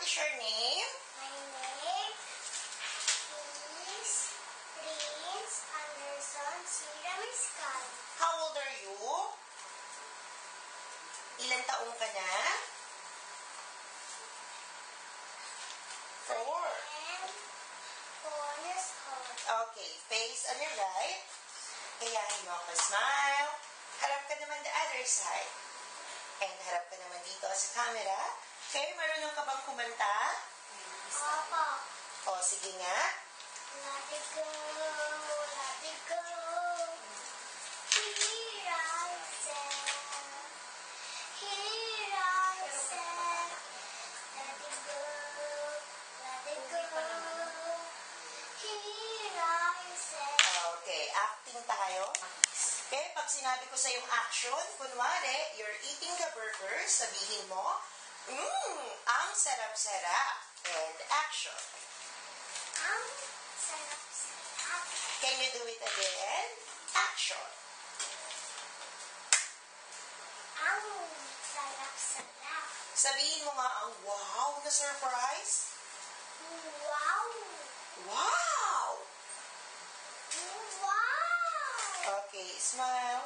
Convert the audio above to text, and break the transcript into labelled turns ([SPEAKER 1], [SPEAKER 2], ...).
[SPEAKER 1] is your name?
[SPEAKER 2] My name is Prince Anderson C. Ramiscal.
[SPEAKER 1] How old are you? Ilang taong ka na? 4.
[SPEAKER 2] And 4 years old.
[SPEAKER 1] Okay, face on your right. Kayahin mo ako. Smile. Harap ka naman the other side. And harap ka naman dito sa camera. Okay, marunong ka bang kumanta?
[SPEAKER 2] Opo.
[SPEAKER 1] O, sige nga.
[SPEAKER 2] Let it go, let it go. Here I stand. Here I stand. Let it go, let it go. Here I stand.
[SPEAKER 1] Okay, acting tayo. Okay, pag sinabi ko sa yung action, kunwari, you're eating the burger, sabihin mo, ang sarap-sarap. And action.
[SPEAKER 2] Ang sarap-sarap.
[SPEAKER 1] Can you do it again? Action.
[SPEAKER 2] Ang sarap-sarap.
[SPEAKER 1] Sabihin mo nga ang wow na surprise.
[SPEAKER 2] Wow!
[SPEAKER 1] Wow!
[SPEAKER 2] Wow!
[SPEAKER 1] Okay, smile.